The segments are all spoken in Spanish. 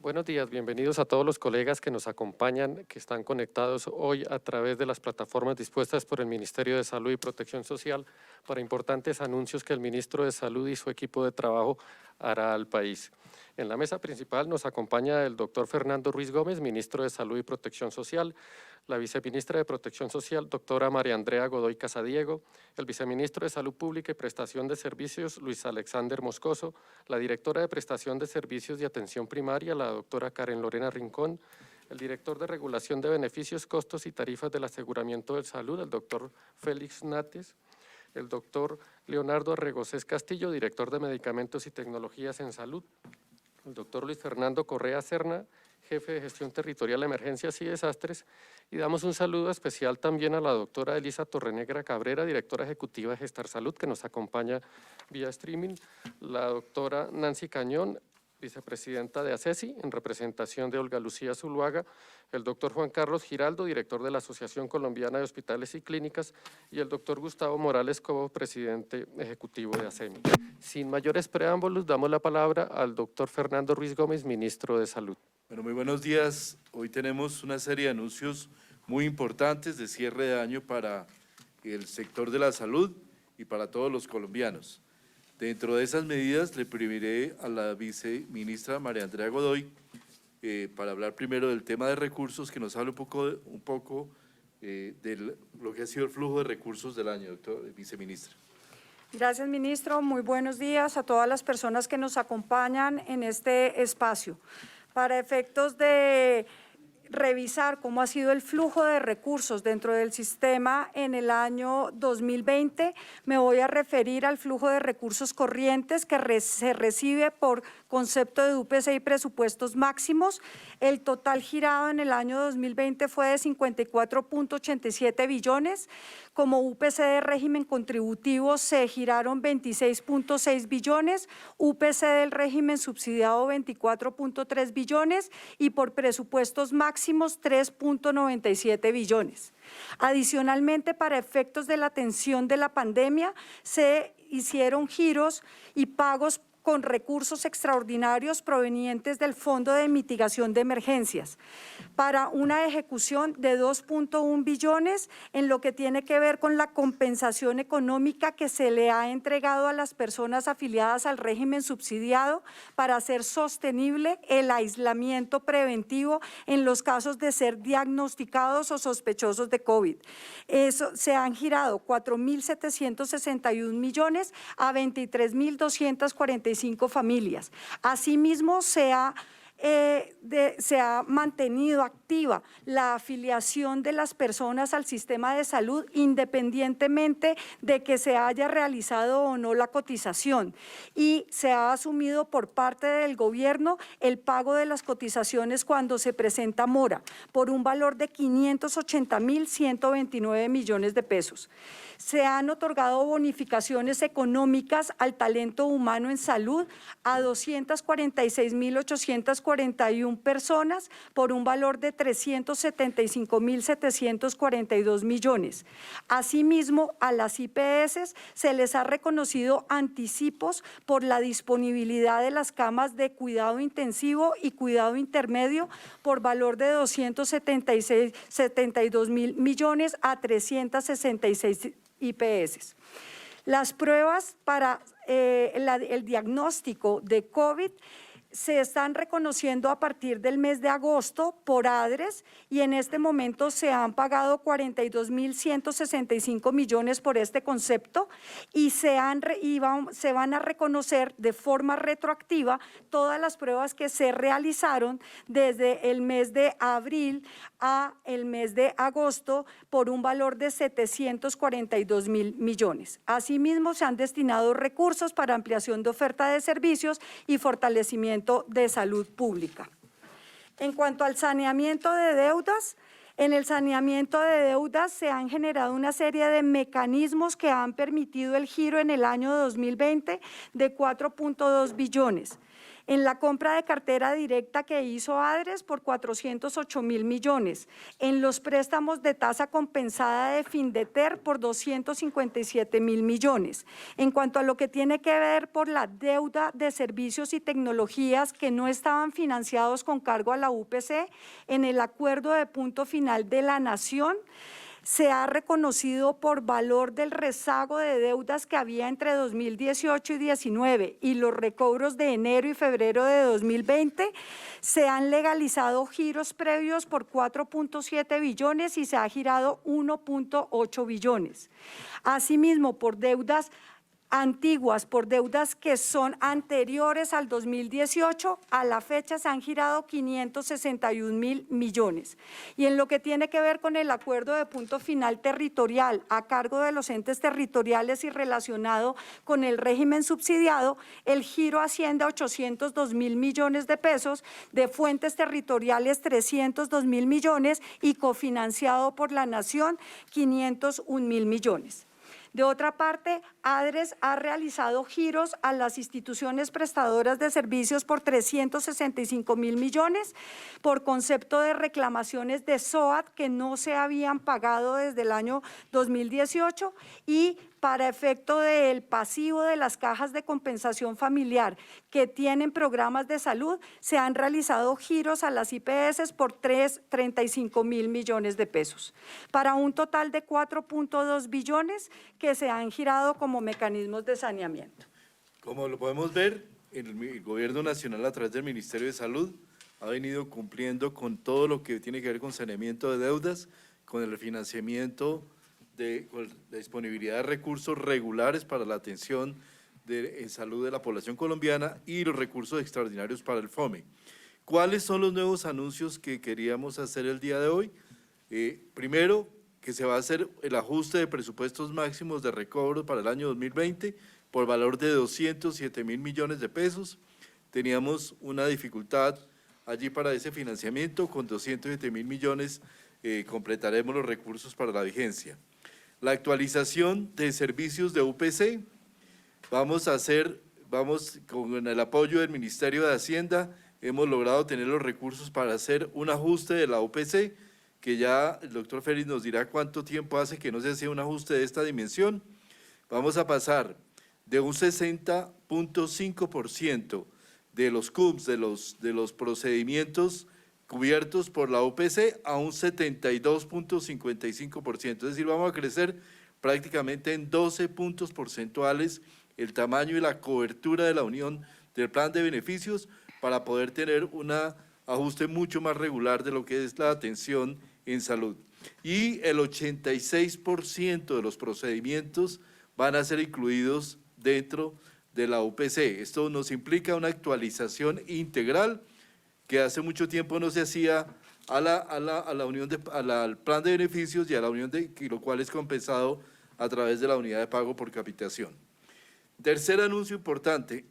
Buenos días, bienvenidos a todos los colegas que nos acompañan, que están conectados hoy a través de las plataformas dispuestas por el Ministerio de Salud y Protección Social para importantes anuncios que el Ministro de Salud y su equipo de trabajo hará al país. En la mesa principal nos acompaña el doctor Fernando Ruiz Gómez, Ministro de Salud y Protección Social, la Viceministra de Protección Social, doctora María Andrea Godoy Casadiego, el Viceministro de Salud Pública y Prestación de Servicios, Luis Alexander Moscoso, la Directora de Prestación de Servicios de Atención Primaria, la doctora Karen Lorena Rincón, el Director de Regulación de Beneficios, Costos y Tarifas del Aseguramiento de Salud, el doctor Félix Nates, el doctor Leonardo Arregocés Castillo, Director de Medicamentos y Tecnologías en Salud, el doctor Luis Fernando Correa Serna, Jefe de Gestión Territorial de Emergencias y Desastres, y damos un saludo especial también a la doctora Elisa Torrenegra Cabrera, Directora Ejecutiva de Gestar Salud, que nos acompaña vía streaming, la doctora Nancy Cañón, Vicepresidenta de ACESI, en representación de Olga Lucía Zuluaga, el doctor Juan Carlos Giraldo, Director de la Asociación Colombiana de Hospitales y Clínicas, y el doctor Gustavo Morales Cobo, Presidente Ejecutivo de ACEMI. Sin mayores preámbulos, damos la palabra al doctor Fernando Ruiz Gómez, Ministro de Salud. Bueno, muy buenos días. Hoy tenemos una serie de anuncios muy importantes de cierre de año para el sector de la salud y para todos los colombianos. Dentro de esas medidas le primiré a la viceministra María Andrea Godoy para hablar primero del tema de recursos, que nos hable un poco de lo que ha sido el flujo de recursos del año, viceministra. Gracias, ministro. Muy buenos días a todas las personas que nos acompañan en este espacio. Para efectos de revisar cómo ha sido el flujo de recursos dentro del sistema en el año 2020, me voy a referir al flujo de recursos corrientes que se recibe por concepto de UPC y presupuestos máximos. El total girado en el año 2020 fue de 54.87 billones. Como UPC de régimen contributivo se giraron 26.6 billones, UPC del régimen subsidiado 24.3 billones y por presupuestos máximos 3.97 billones. Adicionalmente, para efectos de la atención de la pandemia, se hicieron giros y pagos con recursos extraordinarios provenientes del Fondo de Mitigación de Emergencias, para una ejecución de 2.1 billones en lo que tiene que ver con la compensación económica que se le ha entregado a las personas afiliadas al régimen subsidiado para hacer sostenible el aislamiento preventivo en los casos de ser diagnosticados o sospechosos de COVID. Eso, se han girado 4.761 millones a 23.245 familias. Asimismo, se ha mantenido activa la afiliación de las personas al sistema de salud independientemente de que se haya realizado o no la cotización, y se ha asumido por parte del gobierno el pago de las cotizaciones cuando se presenta mora por un valor de 580.129 millones de pesos. Se han otorgado bonificaciones económicas al talento humano en salud a 246.841 personas por un valor de 375.742 millones. Asimismo, a las IPS se les ha reconocido anticipos por la disponibilidad de las camas de cuidado intensivo y cuidado intermedio por valor de 272.000 millones a 366 IPS. Las pruebas para el diagnóstico de COVID se están reconociendo a partir del mes de agosto por ADRES y en este momento se han pagado 42.165 millones por este concepto y se van a reconocer de forma retroactiva todas las pruebas que se realizaron desde el mes de abril a el mes de agosto por un valor de 742.000 millones. Asimismo, se han destinado recursos para ampliación de oferta de servicios y fortalecimiento de salud pública. En cuanto al saneamiento de deudas, en el saneamiento de deudas se han generado una serie de mecanismos que han permitido el giro en el año 2020 de 4.2 billones. en la compra de cartera directa que hizo ADRES por 408.000 millones, en los préstamos de tasa compensada de Findeter por 257.000 millones. En cuanto a lo que tiene que ver por la deuda de servicios y tecnologías que no estaban financiados con cargo a la UPC, en el acuerdo de punto final de la Nación, se ha reconocido por valor del rezago de deudas que había entre 2018 y 2019 y los recobros de enero y febrero de 2020, se han legalizado giros previos por 4.7 billones y se ha girado 1.8 billones. Asimismo, por deudas antiguas, por deudas que son anteriores al 2018, a la fecha se han girado 561.000 millones. Y en lo que tiene que ver con el acuerdo de punto final territorial a cargo de los entes territoriales y relacionado con el régimen subsidiado, el giro asciende a 802.000 millones de pesos, de fuentes territoriales 302.000 millones y cofinanciado por la Nación 501.000 millones. De otra parte, ADRES ha realizado giros a las instituciones prestadoras de servicios por 365.000 millones por concepto de reclamaciones de SOAT que no se habían pagado desde el año 2018 y para efecto del pasivo de las cajas de compensación familiar que tienen programas de salud, se han realizado giros a las IPS por 35.000 millones de pesos, para un total de 4.2 billones que se han girado como mecanismos de saneamiento. Como lo podemos ver, el Gobierno Nacional a través del Ministerio de Salud ha venido cumpliendo con todo lo que tiene que ver con saneamiento de deudas, con el refinanciamiento con la disponibilidad de recursos regulares para la atención en salud de la población colombiana y los recursos extraordinarios para el FOME. ¿Cuáles son los nuevos anuncios que queríamos hacer el día de hoy? Primero, que se va a hacer el ajuste de presupuestos máximos de recobro para el año 2020 por valor de 207.000 millones de pesos. Teníamos una dificultad allí para ese financiamiento, con 207.000 millones completaremos los recursos para la vigencia. La actualización de servicios de UPC, vamos con el apoyo del Ministerio de Hacienda, hemos logrado tener los recursos para hacer un ajuste de la UPC, que ya el doctor Félix nos dirá cuánto tiempo hace que no se hacía un ajuste de esta dimensión. Vamos a pasar de un 60.5% de los CUMS, de los procedimientos cubiertos por la UPC a un 72.55%, es decir, vamos a crecer prácticamente en 12 puntos porcentuales el tamaño y la cobertura de la unión del plan de beneficios para poder tener un ajuste mucho más regular de lo que es la atención en salud. Y el 86% de los procedimientos van a ser incluidos dentro de la UPC. Esto nos implica una actualización integral que hace mucho tiempo no se hacía al plan de beneficios y a la unión lo cual es compensado a través de la unidad de pago por capitación. Tercer anuncio importante,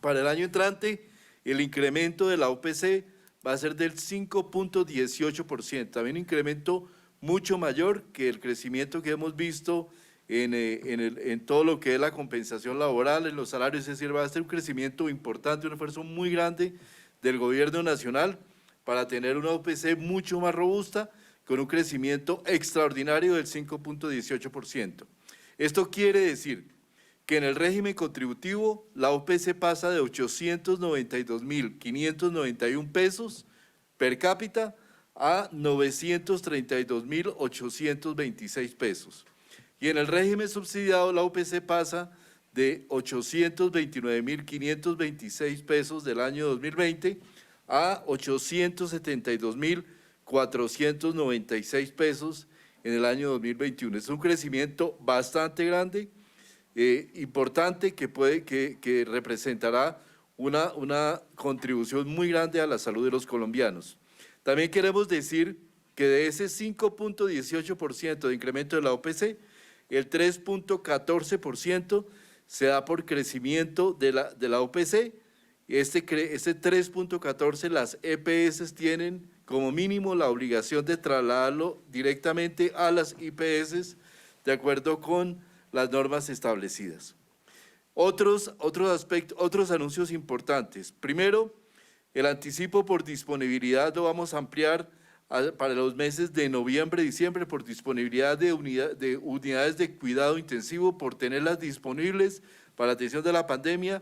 para el año entrante el incremento de la UPC va a ser del 5.18%, también un incremento mucho mayor que el crecimiento que hemos visto en todo lo que es la compensación laboral, en los salarios, es decir, va a ser un crecimiento importante, un esfuerzo muy grande del Gobierno Nacional para tener una UPC mucho más robusta, con un crecimiento extraordinario del 5.18%. Esto quiere decir que en el régimen contributivo la UPC pasa de 892.591 pesos per cápita a 932.826 pesos. Y en el régimen subsidiado la UPC pasa de 829.526 pesos del año 2020 a 872.496 pesos en el año 2021. Es un crecimiento bastante grande, importante, que representará una contribución muy grande a la salud de los colombianos. También queremos decir que de ese 5.18% de incremento de la OPC, el 3.14% se da por crecimiento de la OPC. Este 3.14 las EPS tienen como mínimo la obligación de trasladarlo directamente a las IPS de acuerdo con las normas establecidas. Otros aspectos, otros anuncios importantes. Primero, el anticipo por disponibilidad lo vamos a ampliar para los meses de noviembre y diciembre por disponibilidad de unidades de cuidado intensivo, por tenerlas disponibles para la atención de la pandemia.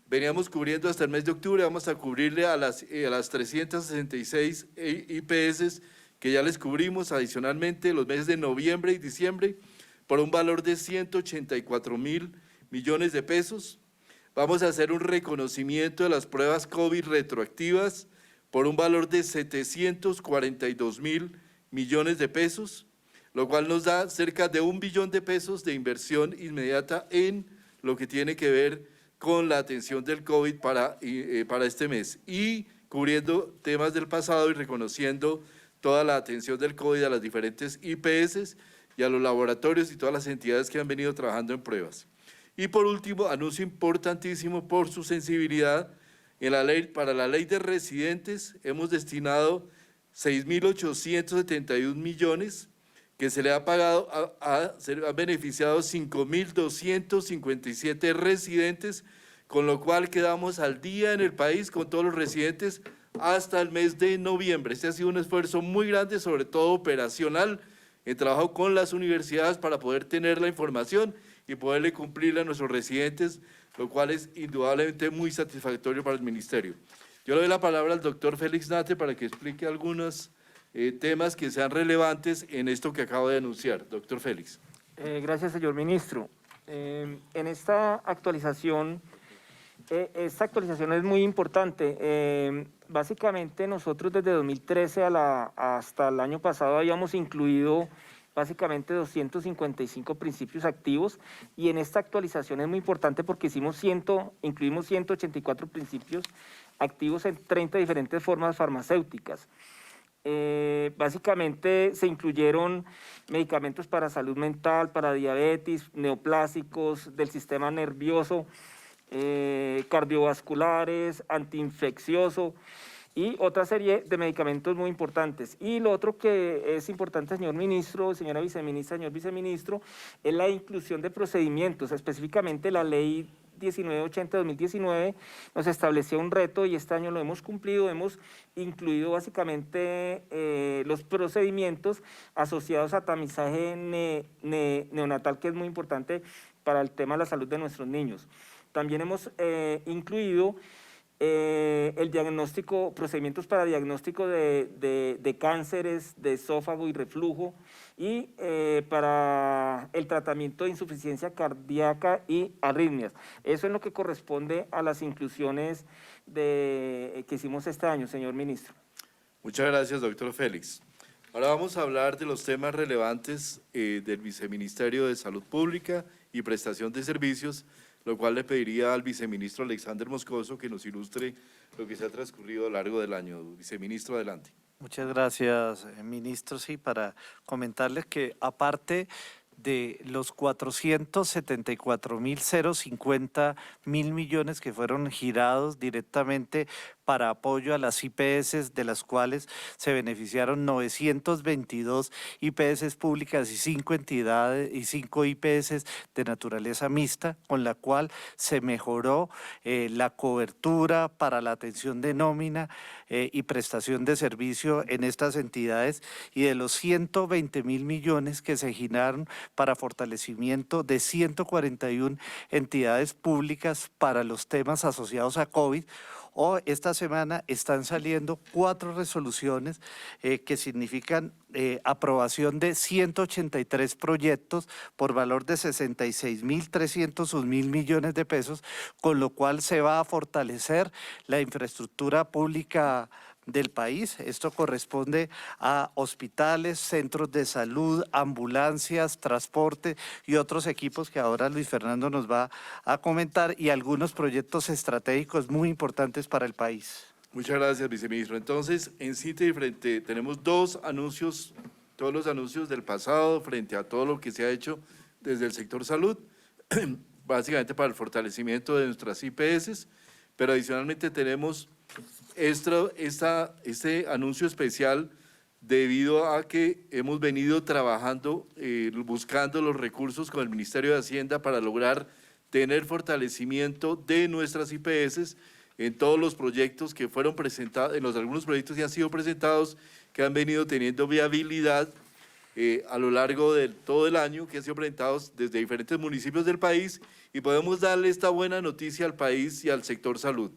Veníamos cubriendo hasta el mes de octubre, vamos a cubrirle a las 366 IPS que ya les cubrimos adicionalmente los meses de noviembre y diciembre por un valor de 184.000 millones de pesos. Vamos a hacer un reconocimiento de las pruebas COVID retroactivas por un valor de 742.000 millones de pesos, lo cual nos da cerca de 1 billón de pesos de inversión inmediata en lo que tiene que ver con la atención del COVID para este mes y cubriendo temas del pasado y reconociendo toda la atención del COVID a las diferentes IPS y a los laboratorios y todas las entidades que han venido trabajando en pruebas. Y por último, anuncio importantísimo por su sensibilidad, para la ley de residentes hemos destinado 6.871 millones que se le ha pagado, se han beneficiado 5.257 residentes, con lo cual quedamos al día en el país con todos los residentes hasta el mes de noviembre. Este ha sido un esfuerzo muy grande, sobre todo operacional, en trabajo con las universidades para poder tener la información y poderle cumplirle a nuestros residentes, lo cual es indudablemente muy satisfactorio para el Ministerio. Yo le doy la palabra al doctor Félix Nate para que explique algunos temas que sean relevantes en esto que acabo de anunciar. Doctor Félix. Gracias, señor ministro. En esta actualización es muy importante. Básicamente nosotros desde 2013 hasta el año pasado habíamos incluido básicamente 255 principios activos y en esta actualización es muy importante porque incluimos 184 principios activos en 30 diferentes formas farmacéuticas. Básicamente se incluyeron medicamentos para salud mental, para diabetes, neoplásicos, del sistema nervioso, cardiovasculares, antiinfeccioso y otra serie de medicamentos muy importantes. Y lo otro que es importante, señor ministro, señora viceministra, señor viceministro, es la inclusión de procedimientos, específicamente la ley 1980-2019 nos estableció un reto y este año lo hemos cumplido, hemos incluido básicamente los procedimientos asociados a tamizaje neonatal, que es muy importante para el tema de la salud de nuestros niños. También hemos incluido el diagnóstico, procedimientos para diagnóstico de cánceres de esófago y reflujo y para el tratamiento de insuficiencia cardíaca y arritmias. Eso es lo que corresponde a las inclusiones que hicimos este año, señor ministro. Muchas gracias, doctor Félix. Ahora vamos a hablar de los temas relevantes del Viceministerio de Salud Pública y Prestación de Servicios, lo cual le pediría al viceministro Alexander Moscoso que nos ilustre lo que se ha transcurrido a lo largo del año. Viceministro, adelante. Muchas gracias, ministro. Sí, para comentarles que aparte de los 474.050 millones que fueron girados directamente para apoyo a las IPS, de las cuales se beneficiaron 922 IPS públicas y 5 entidades y 5 IPS de naturaleza mixta, con la cual se mejoró la cobertura para la atención de nómina y prestación de servicio en estas entidades, y de los 120.000 millones que se giraron para fortalecimiento de 141 entidades públicas para los temas asociados a COVID. Esta semana están saliendo 4 resoluciones que significan aprobación de 183 proyectos por valor de 66.301 millones de pesos, con lo cual se va a fortalecer la infraestructura pública del país. Esto corresponde a hospitales, centros de salud, ambulancias, transporte y otros equipos que ahora Luis Fernando nos va a comentar, y algunos proyectos estratégicos muy importantes para el país. Muchas gracias, viceministro. Entonces, en síntesis, tenemos 2 anuncios, todos los anuncios del pasado frente a todo lo que se ha hecho desde el sector salud, básicamente para el fortalecimiento de nuestras IPS, pero adicionalmente tenemos este anuncio especial debido a que hemos venido trabajando, buscando los recursos con el Ministerio de Hacienda para lograr tener fortalecimiento de nuestras IPS en todos los proyectos que fueron presentados, en algunos proyectos que han sido presentados, que han venido teniendo viabilidad a lo largo de todo el año, que han sido presentados desde diferentes municipios del país, y podemos darle esta buena noticia al país y al sector salud.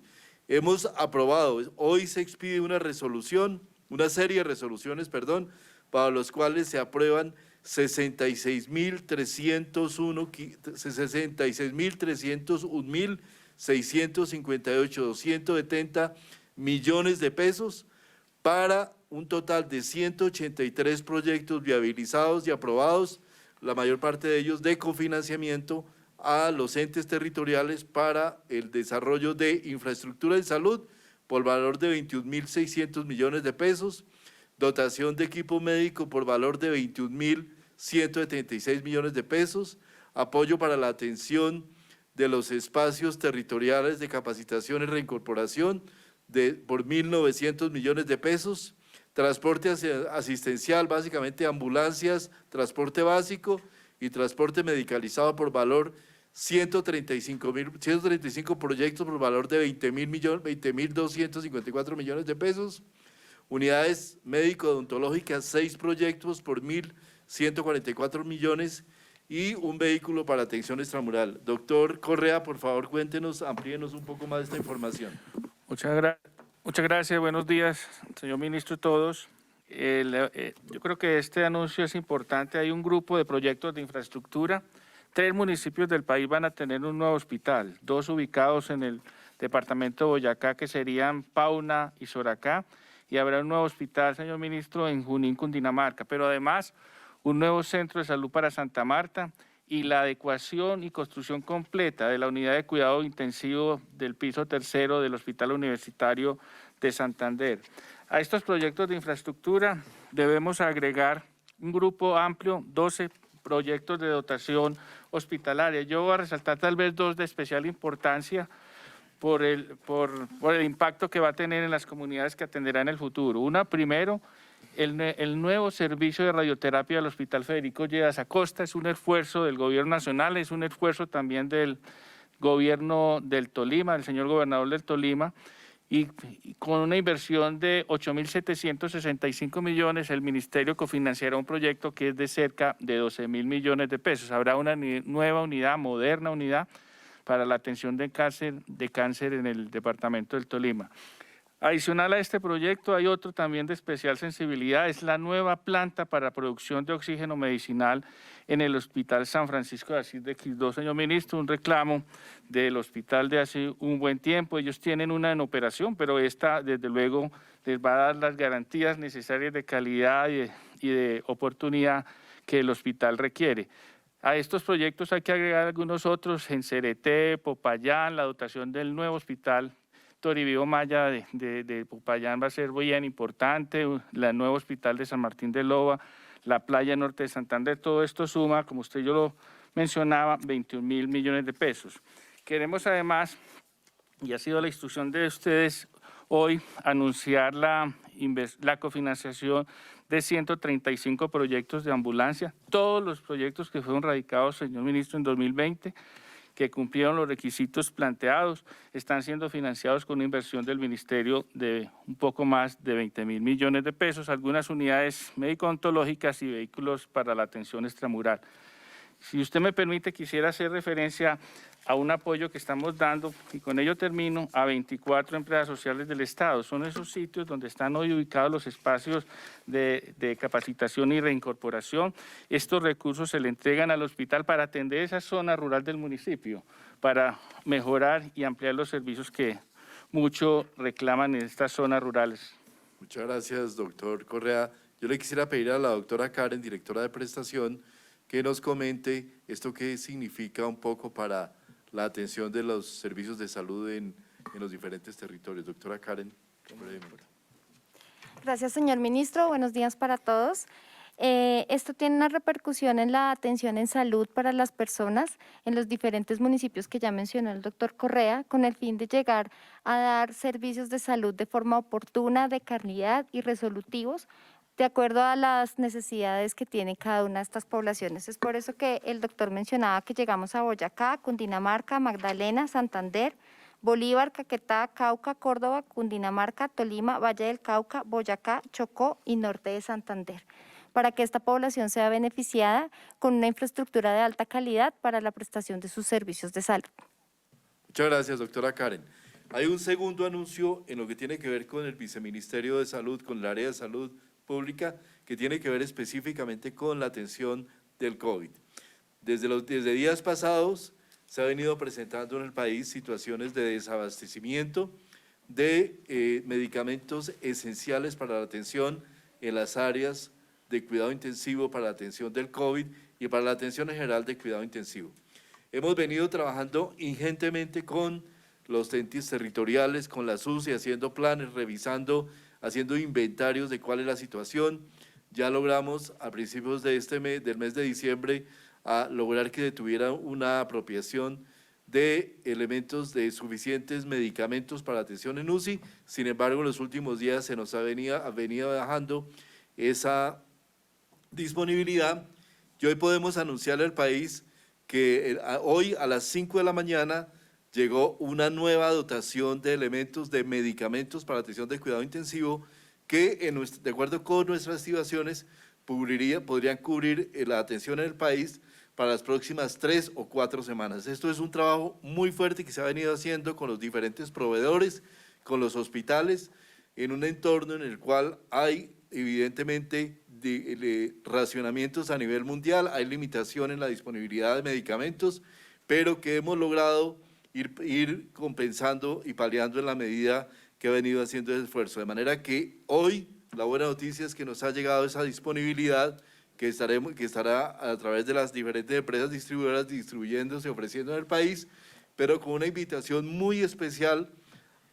Hemos aprobado, hoy se expide una serie de resoluciones, para los cuales se aprueban 66.301.658.270 millones de pesos para un total de 183 proyectos viabilizados y aprobados, la mayor parte de ellos de cofinanciamiento a los entes territoriales para el desarrollo de infraestructura de salud por valor de 21.600 millones de pesos, dotación de equipo médico por valor de 21.176 millones de pesos, apoyo para la atención de los espacios territoriales de capacitación y reincorporación por 1.900 millones de pesos, transporte asistencial, básicamente ambulancias, transporte básico y transporte medicalizado por valor 135 proyectos por valor de 20.254 millones de pesos, unidades médico-odontológicas, 6 proyectos por 1.144 millones y un vehículo para atención extramural. Doctor Correa, por favor, cuéntenos, amplíenos un poco más de esta información. Muchas gracias, buenos días, señor ministro, todos. Yo creo que este anuncio es importante. Hay un grupo de proyectos de infraestructura. 3 municipios del país van a tener un nuevo hospital, 2 ubicados en el departamento de Boyacá, que serían Pauna y Soracá, y habrá un nuevo hospital, señor ministro, en Junín, Cundinamarca, pero además un nuevo centro de salud para Santa Marta y la adecuación y construcción completa de la unidad de cuidado intensivo del piso 3 del Hospital Universitario de Santander. A estos proyectos de infraestructura debemos agregar un grupo amplio, 12 proyectos de dotación hospitalaria. Yo voy a resaltar tal vez 2 de especial importancia por el impacto que va a tener en las comunidades que atenderá en el futuro. Una, primero, el nuevo servicio de radioterapia del Hospital Federico Lleras Acosta. Es un esfuerzo del gobierno nacional, es un esfuerzo también del gobierno del Tolima, del señor gobernador del Tolima, y con una inversión de 8.765 millones, el ministerio cofinanciará un proyecto que es de cerca de 12.000 millones de pesos. Habrá una nueva unidad, moderna unidad, para la atención de cáncer en el departamento del Tolima. Adicional a este proyecto hay otro también de especial sensibilidad, es la nueva planta para producción de oxígeno medicinal en el Hospital San Francisco de Asís de Quibdó. Señor ministro, un reclamo del hospital de hace un buen tiempo. Ellos tienen una en operación, pero esta desde luego les va a dar las garantías necesarias de calidad y de oportunidad que el hospital requiere. A estos proyectos hay que agregar algunos otros en Cereté, Popayán, la dotación del nuevo hospital Toribio Maya de Popayán va a ser bien importante, el nuevo hospital de San Martín de Loba, la playa norte de Santander, todo esto suma, como usted yo lo mencionaba, 21.000 millones de pesos. Queremos además, y ha sido la instrucción de ustedes hoy, anunciar la cofinanciación de 135 proyectos de ambulancia, todos los proyectos que fueron radicados, señor ministro, en 2020, que cumplieron los requisitos planteados, están siendo financiados con una inversión del ministerio de un poco más de 20.000 millones de pesos, algunas unidades médico-odontológicas y vehículos para la atención extramural. Si usted me permite, quisiera hacer referencia a un apoyo que estamos dando, y con ello termino, a 24 empresas sociales del Estado. Son esos sitios donde están hoy ubicados los espacios de capacitación y reincorporación. Estos recursos se le entregan al hospital para atender esa zona rural del municipio, para mejorar y ampliar los servicios que mucho reclaman en estas zonas rurales. Muchas gracias, doctor Correa. Yo le quisiera pedir a la doctora Karen, directora de prestación, que nos comente esto qué significa un poco para la atención de los servicios de salud en los diferentes territorios. Doctora Karen, brevemente. Gracias, señor ministro. Buenos días para todos. Esto tiene una repercusión en la atención en salud para las personas en los diferentes municipios que ya mencionó el doctor Correa, con el fin de llegar a dar servicios de salud de forma oportuna, de calidad y resolutivos de acuerdo a las necesidades que tiene cada una de estas poblaciones. Es por eso que el doctor mencionaba que llegamos a Boyacá, Cundinamarca, Magdalena, Santander, Bolívar, Caquetá, Cauca, Córdoba, Cundinamarca, Tolima, Valle del Cauca, Boyacá, Chocó y norte de Santander, para que esta población sea beneficiada con una infraestructura de alta calidad para la prestación de sus servicios de salud. Muchas gracias, doctora Karen. Hay un segundo anuncio en lo que tiene que ver con el Viceministerio de Salud, con el área de salud pública, que tiene que ver específicamente con la atención del COVID. Desde días pasados se ha venido presentando en el país situaciones de desabastecimiento de medicamentos esenciales para la atención en las áreas de cuidado intensivo, para la atención del COVID y para la atención en general de cuidado intensivo. Hemos venido trabajando ingentemente con los entes territoriales, con la SUSI, haciendo planes, revisando, haciendo inventarios de cuál es la situación. Ya logramos a principios de del mes de diciembre a lograr que tuviera una apropiación de elementos de suficientes medicamentos para atención en UCI. Sin embargo, en los últimos días se nos ha venido bajando esa disponibilidad y hoy podemos anunciarle al país que hoy a las 5 de la mañana llegó una nueva dotación de elementos de medicamentos para atención de cuidado intensivo que, de acuerdo con nuestras estimaciones, podrían cubrir la atención en el país para las próximas 3 o 4 semanas. Esto es un trabajo muy fuerte que se ha venido haciendo con los diferentes proveedores, con los hospitales, en un entorno en el cual hay evidentemente racionamientos a nivel mundial, hay limitación en la disponibilidad de medicamentos, pero que hemos logrado ir compensando y paliando en la medida que ha venido haciendo ese esfuerzo. De manera que hoy la buena noticia es que nos ha llegado esa disponibilidad que estará a través de las diferentes empresas distribuidoras distribuyéndose, ofreciendo en el país, pero con una invitación muy especial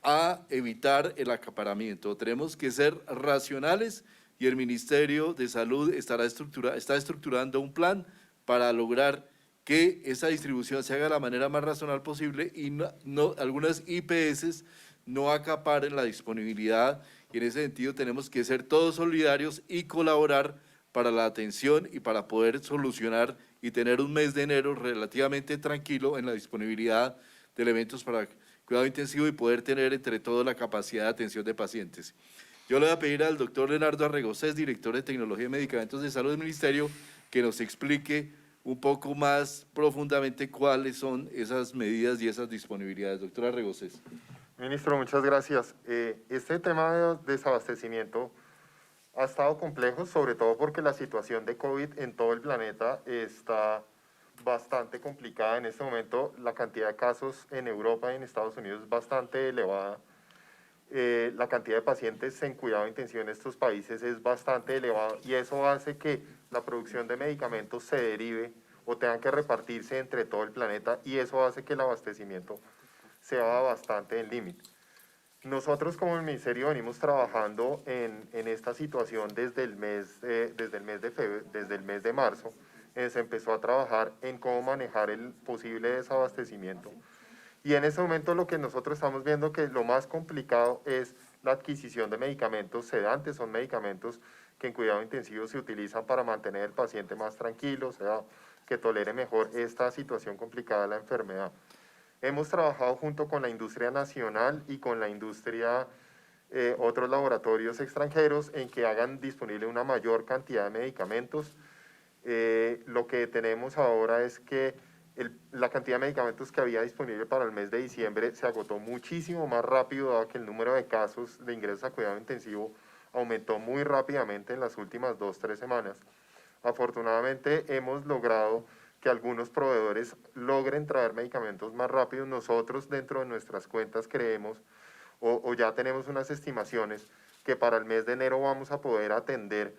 a evitar el acaparamiento. Tenemos que ser racionales y el Ministerio de Salud está estructurando un plan para lograr que esa distribución se haga de la manera más racional posible y algunas IPS no acaparen la disponibilidad, y en ese sentido tenemos que ser todos solidarios y colaborar para la atención y para poder solucionar y tener un mes de enero relativamente tranquilo en la disponibilidad de elementos para cuidado intensivo y poder tener entre todos la capacidad de atención de pacientes. Yo le voy a pedir al doctor Leonardo Arregocés, director de Tecnología y Medicamentos de Salud del Ministerio, que nos explique un poco más profundamente cuáles son esas medidas y esas disponibilidades. Doctor Arregocés. Ministro, muchas gracias. Este tema de desabastecimiento ha estado complejo, sobre todo porque la situación de COVID en todo el planeta está bastante complicada. En este momento la cantidad de casos en Europa y en Estados Unidos es bastante elevada. La cantidad de pacientes en cuidado intensivo en estos países es bastante elevada y eso hace que la producción de medicamentos se derive o tengan que repartirse entre todo el planeta y eso hace que el abastecimiento sea bastante en límite. Nosotros como el Ministerio venimos trabajando en esta situación desde el mes de marzo. Se empezó a trabajar en cómo manejar el posible desabastecimiento. Y en ese momento lo que nosotros estamos viendo que lo más complicado es la adquisición de medicamentos sedantes. Son medicamentos que en cuidado intensivo se utilizan para mantener al paciente más tranquilo, o sea, que tolere mejor esta situación complicada de la enfermedad. Hemos trabajado junto con la industria nacional y con la industria, otros laboratorios extranjeros, en que hagan disponible una mayor cantidad de medicamentos. Lo que tenemos ahora es que la cantidad de medicamentos que había disponible para el mes de diciembre se agotó muchísimo más rápido, dado que el número de casos de ingresos a cuidado intensivo aumentó muy rápidamente en las últimas 2-3 semanas. Afortunadamente hemos logrado que algunos proveedores logren traer medicamentos más rápido. Nosotros dentro de nuestras cuentas creemos o ya tenemos unas estimaciones que para el mes de enero vamos a poder atender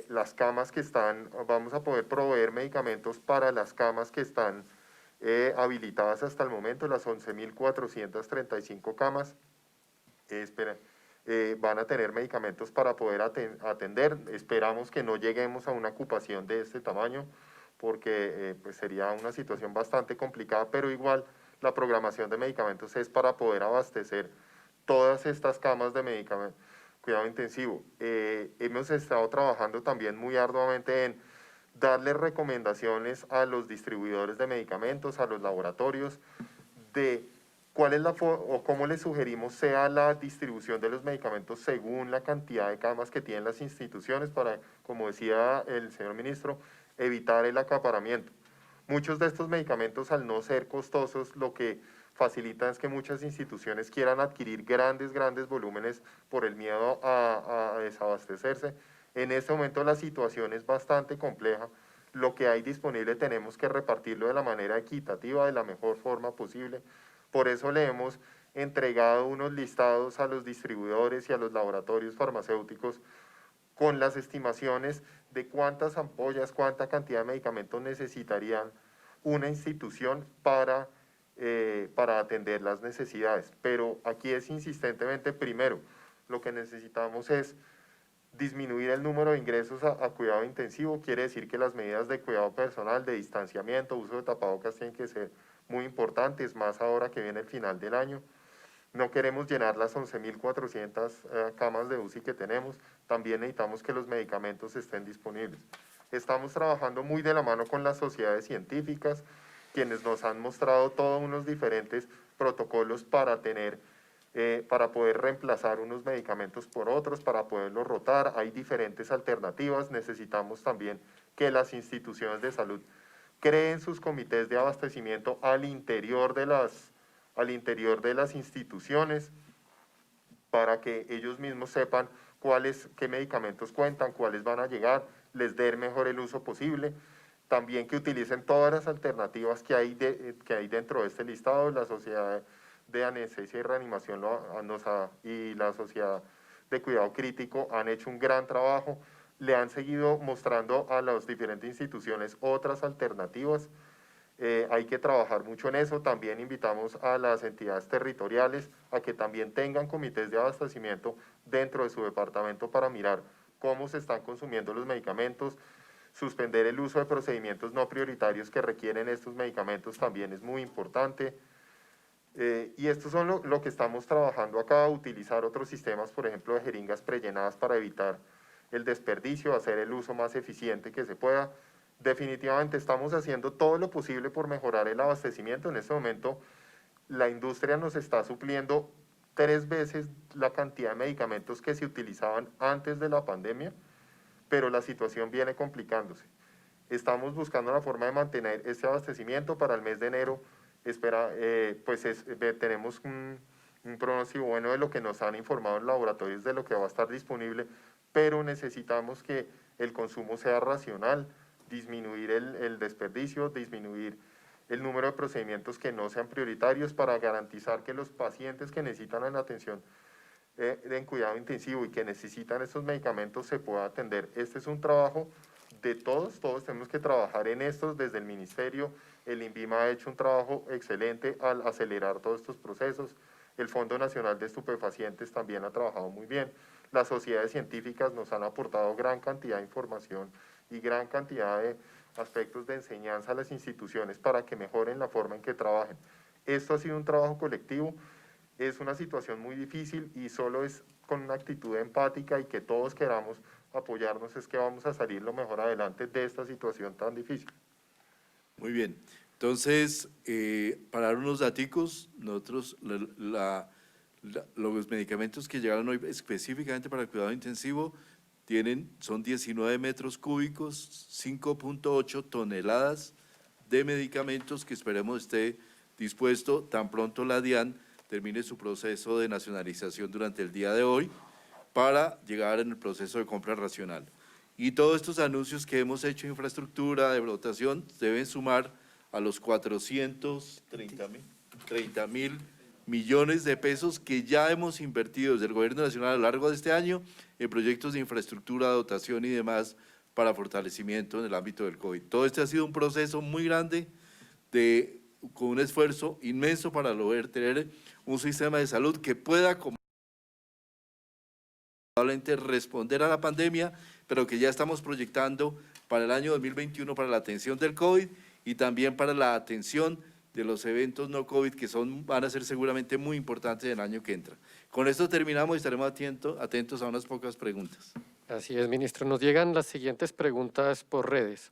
las camas que están, vamos a poder proveer medicamentos para las camas que están habilitadas hasta el momento, las 11.435 camas. Van a tener medicamentos para poder atender. Esperamos que no lleguemos a una ocupación de este tamaño, porque pues sería una situación bastante complicada, pero igual la programación de medicamentos es para poder abastecer todas estas camas de medicamentos, cuidado intensivo. Hemos estado trabajando también muy arduamente en darle recomendaciones a los distribuidores de medicamentos, a los laboratorios, de cuál es o cómo les sugerimos sea la distribución de los medicamentos según la cantidad de camas que tienen las instituciones para, como decía el señor ministro, evitar el acaparamiento. Muchos de estos medicamentos, al no ser costosos, lo que facilita es que muchas instituciones quieran adquirir grandes volúmenes por el miedo a desabastecerse. En este momento la situación es bastante compleja. Lo que hay disponible tenemos que repartirlo de la manera equitativa, de la mejor forma posible. Por eso le hemos entregado unos listados a los distribuidores y a los laboratorios farmacéuticos con las estimaciones de cuántas ampollas, cuánta cantidad de medicamentos necesitarían una institución para atender las necesidades. Pero aquí es insistentemente, primero, lo que necesitamos es disminuir el número de ingresos a cuidado intensivo. Quiere decir que las medidas de cuidado personal, de distanciamiento, uso de tapabocas tienen que ser muy importantes, más ahora que viene el final del año. No queremos llenar las 11.400 camas de UCI que tenemos. También necesitamos que los medicamentos estén disponibles. Estamos trabajando muy de la mano con las sociedades científicas, quienes nos han mostrado todos unos diferentes protocolos para poder reemplazar unos medicamentos por otros, para poderlos rotar. Hay diferentes alternativas. Necesitamos también que las instituciones de salud creen sus comités de abastecimiento al interior de las instituciones, para que ellos mismos sepan qué medicamentos cuentan, cuáles van a llegar, les den mejor el uso posible. También que utilicen todas las alternativas que hay dentro de este listado. La Sociedad de Anestesia y Reanimación y la Sociedad de Cuidado Crítico han hecho un gran trabajo. Le han seguido mostrando a las diferentes instituciones otras alternativas. Hay que trabajar mucho en eso. También invitamos a las entidades territoriales a que también tengan comités de abastecimiento dentro de su departamento para mirar cómo se están consumiendo los medicamentos. Suspender el uso de procedimientos no prioritarios que requieren estos medicamentos también es muy importante. Y esto son lo que estamos trabajando acá, utilizar otros sistemas, por ejemplo, de jeringas prellenadas para evitar el desperdicio, hacer el uso más eficiente que se pueda. Definitivamente estamos haciendo todo lo posible por mejorar el abastecimiento. En este momento la industria nos está supliendo 3 veces la cantidad de medicamentos que se utilizaban antes de la pandemia, pero la situación viene complicándose. Estamos buscando la forma de mantener este abastecimiento. Para el mes de enero tenemos un pronóstico bueno de lo que nos han informado en laboratorios de lo que va a estar disponible, pero necesitamos que el consumo sea racional, disminuir el desperdicio, disminuir el número de procedimientos que no sean prioritarios para garantizar que los pacientes que necesitan en atención en cuidado intensivo y que necesitan estos medicamentos se pueda atender. Este es un trabajo de todos tenemos que trabajar en estos desde el ministerio. El INVIMA ha hecho un trabajo excelente al acelerar todos estos procesos. El Fondo Nacional de Estupefacientes también ha trabajado muy bien. Las sociedades científicas nos han aportado gran cantidad de información y gran cantidad de aspectos de enseñanza a las instituciones para que mejoren la forma en que trabajen. Esto ha sido un trabajo colectivo. Es una situación muy difícil y solo es con una actitud empática y que todos queramos apoyarnos es que vamos a salir lo mejor adelante de esta situación tan difícil. Muy bien. Entonces, para dar unos daticos, nosotros los medicamentos que llegaron hoy específicamente para el cuidado intensivo son 19 metros cúbicos, 5.8 toneladas de medicamentos que esperemos esté dispuesto tan pronto la DIAN termine su proceso de nacionalización durante el día de hoy para llegar en el proceso de compra racional. Y todos estos anuncios que hemos hecho en infraestructura de dotación deben sumar a los 430.000 millones de pesos que ya hemos invertido desde el Gobierno Nacional a lo largo de este año en proyectos de infraestructura, dotación y demás para fortalecimiento en el ámbito del COVID. Todo este ha sido un proceso muy grande con un esfuerzo inmenso para lograr tener un sistema de salud que pueda responder a la pandemia, pero que ya estamos proyectando para el año 2021 para la atención del COVID y también para la atención de los eventos no COVID que van a ser seguramente muy importantes el año que entra. Con esto terminamos y estaremos atentos a unas pocas preguntas. Así es, ministro. Nos llegan las siguientes preguntas por redes.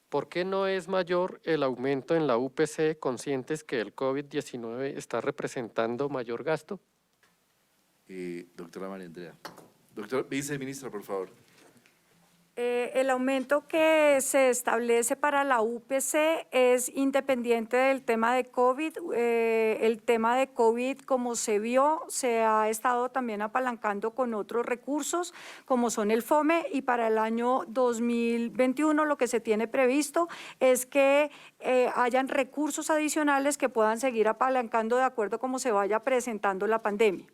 ¿Por qué no es mayor el aumento en la UPC, conscientes que el COVID-19 está representando mayor gasto? Doctora María Andrea. Doctora viceministra, por favor. El aumento que se establece para la UPC es independiente del tema de COVID. El tema de COVID, como se vio, se ha estado también apalancando con otros recursos, como son el FOME, y para el año 2021 lo que se tiene previsto es que hayan recursos adicionales que puedan seguir apalancando de acuerdo a cómo se vaya presentando la pandemia.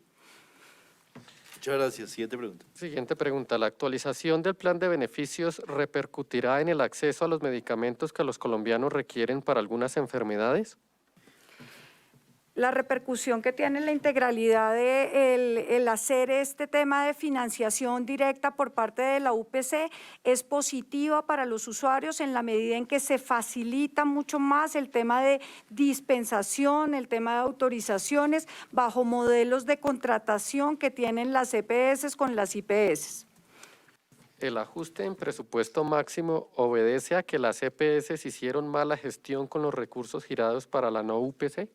Muchas gracias. Siguiente pregunta. Siguiente pregunta. ¿La actualización del plan de beneficios repercutirá en el acceso a los medicamentos que los colombianos requieren para algunas enfermedades? La repercusión que tiene la integralidad de el hacer este tema de financiación directa por parte de la UPC es positiva para los usuarios en la medida en que se facilita mucho más el tema de dispensación, el tema de autorizaciones bajo modelos de contratación que tienen las EPS con las IPS. ¿El ajuste en presupuesto máximo obedece a que las EPS hicieron mala gestión con los recursos girados para la no UPC?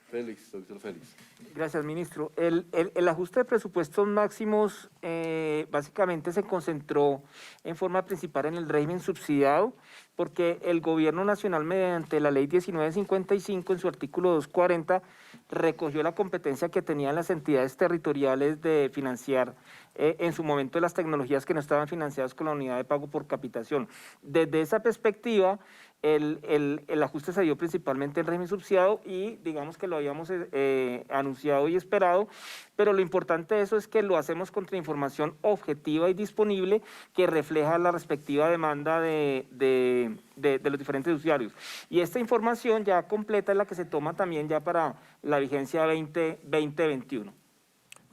Félix, doctor Félix. Gracias, ministro. El ajuste de presupuestos máximos básicamente se concentró en forma principal en el régimen subsidiado, porque el Gobierno Nacional, mediante la Ley 1955, en su artículo 240, recogió la competencia que tenían las entidades territoriales de financiar en su momento las tecnologías que no estaban financiadas con la unidad de pago por capitación. Desde esa perspectiva, el ajuste se dio principalmente en régimen subsidiado y digamos que lo habíamos anunciado y esperado, pero lo importante de eso es que lo hacemos contra información objetiva y disponible que refleja la respectiva demanda de los diferentes usuarios. Y esta información ya completa es la que se toma también ya para la vigencia 2021.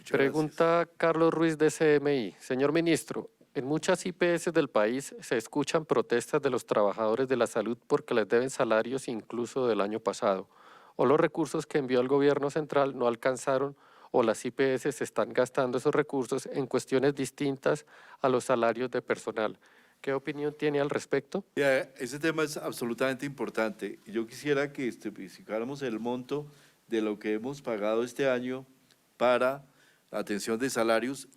Pregunta Carlos Ruiz de CMI. Señor ministro, en muchas IPS del país se escuchan protestas de los trabajadores de la salud porque les deben salarios incluso del año pasado, o los recursos que envió el gobierno central no alcanzaron, o las IPS se están gastando esos recursos en cuestiones distintas a los salarios de personal. ¿Qué opinión tiene al respecto? Ya, ese tema es absolutamente importante. Yo quisiera que especificáramos el monto de lo que hemos pagado este año para la atención de salarios,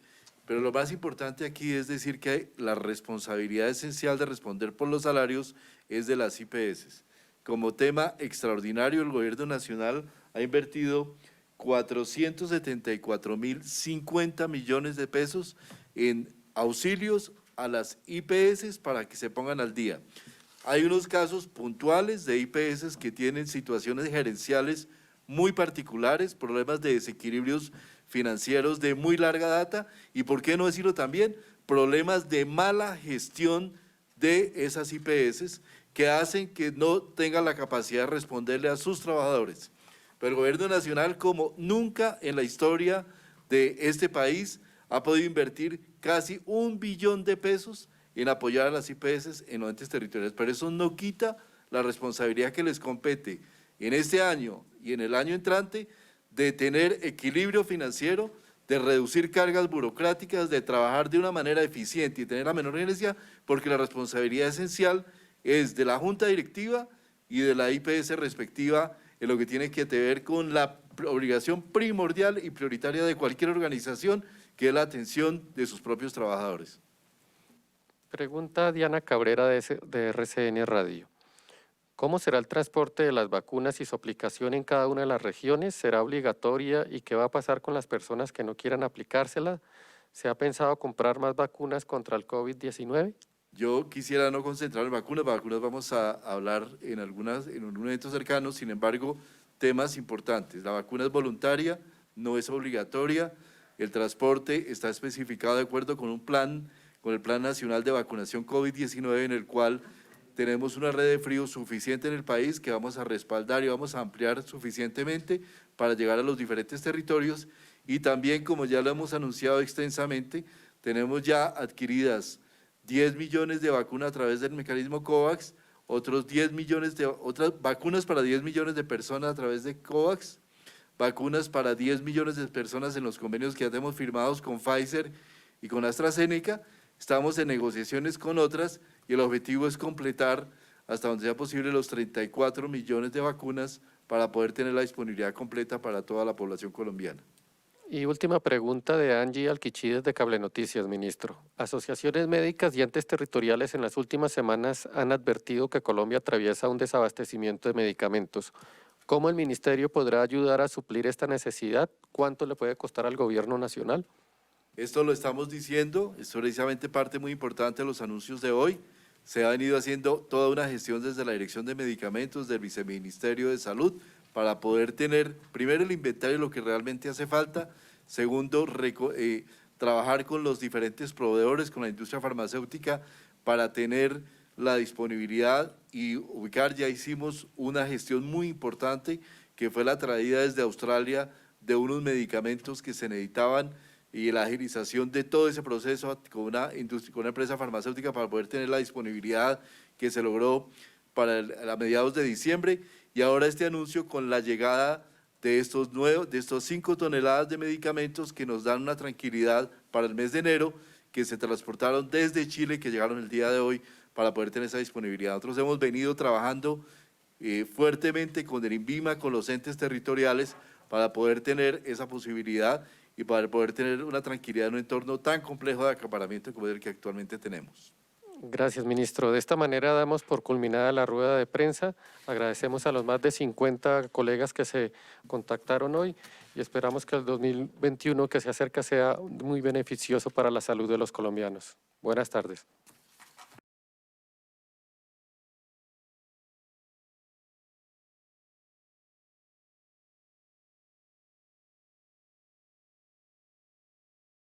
pero lo más importante aquí es decir que la responsabilidad esencial de responder por los salarios es de las IPS. Como tema extraordinario, el Gobierno Nacional ha invertido 474.050 millones de pesos en auxilios a las IPS para que se pongan al día. Hay unos casos puntuales de IPS que tienen situaciones gerenciales muy particulares, problemas de desequilibrios financieros de muy larga data y, por qué no decirlo también, problemas de mala gestión de esas IPS que hacen que no tengan la capacidad de responderle a sus trabajadores. Pero el Gobierno Nacional, como nunca en la historia de este país, ha podido invertir casi 1 billón de pesos en apoyar a las IPS en los entes territoriales, pero eso no quita la responsabilidad que les compete en este año y en el año entrante de tener equilibrio financiero, de reducir cargas burocráticas, de trabajar de una manera eficiente y tener la menor gerencia, porque la responsabilidad esencial es de la Junta Directiva y de la IPS respectiva en lo que tiene que ver con la obligación primordial y prioritaria de cualquier organización, que es la atención de sus propios trabajadores. Pregunta Diana Cabrera de RCN Radio. ¿Cómo será el transporte de las vacunas y su aplicación en cada una de las regiones? ¿Será obligatoria? ¿Y qué va a pasar con las personas que no quieran aplicársela? ¿Se ha pensado comprar más vacunas contra el COVID-19? Yo quisiera no concentrar en vacunas vamos a hablar en un evento cercano, sin embargo, temas importantes. La vacuna es voluntaria, no es obligatoria, el transporte está especificado de acuerdo con el Plan Nacional de Vacunación COVID-19, en el cual tenemos una red de frío suficiente en el país que vamos a respaldar y vamos a ampliar suficientemente para llegar a los diferentes territorios, y también, como ya lo hemos anunciado extensamente, tenemos ya adquiridas 10 millones de vacunas a través del mecanismo COVAX, otros 10 millones de otras vacunas para 10 millones de personas a través de COVAX, vacunas para 10 millones de personas en los convenios que ya tenemos firmados con Pfizer y con AstraZeneca. Estamos en negociaciones con otras y el objetivo es completar hasta donde sea posible los 34 millones de vacunas para poder tener la disponibilidad completa para toda la población colombiana. Y última pregunta de Angie Alquichides de Cable Noticias, ministro. Asociaciones médicas y entes territoriales en las últimas semanas han advertido que Colombia atraviesa un desabastecimiento de medicamentos. ¿Cómo el ministerio podrá ayudar a suplir esta necesidad? ¿Cuánto le puede costar al gobierno nacional? Esto lo estamos diciendo, es precisamente parte muy importante de los anuncios de hoy. Se ha venido haciendo toda una gestión desde la Dirección de Medicamentos del Viceministerio de Salud para poder tener, primero, el inventario de lo que realmente hace falta, segundo, trabajar con los diferentes proveedores, con la industria farmacéutica, para tener la disponibilidad y ubicar. Ya hicimos una gestión muy importante, que fue la traída desde Australia de unos medicamentos que se necesitaban y la agilización de todo ese proceso con una empresa farmacéutica para poder tener la disponibilidad que se logró a mediados de diciembre. Y ahora este anuncio con la llegada de estos 5 toneladas de medicamentos que nos dan una tranquilidad para el mes de enero, que se transportaron desde Chile, que llegaron el día de hoy para poder tener esa disponibilidad. Nosotros hemos venido trabajando fuertemente con el INVIMA, con los entes territoriales, para poder tener esa posibilidad y para poder tener una tranquilidad en un entorno tan complejo de acaparamiento como el que actualmente tenemos. Gracias, ministro. De esta manera damos por culminada la rueda de prensa. Agradecemos a los más de 50 colegas que se contactaron hoy y esperamos que el 2021 que se acerca sea muy beneficioso para la salud de los colombianos. Buenas tardes.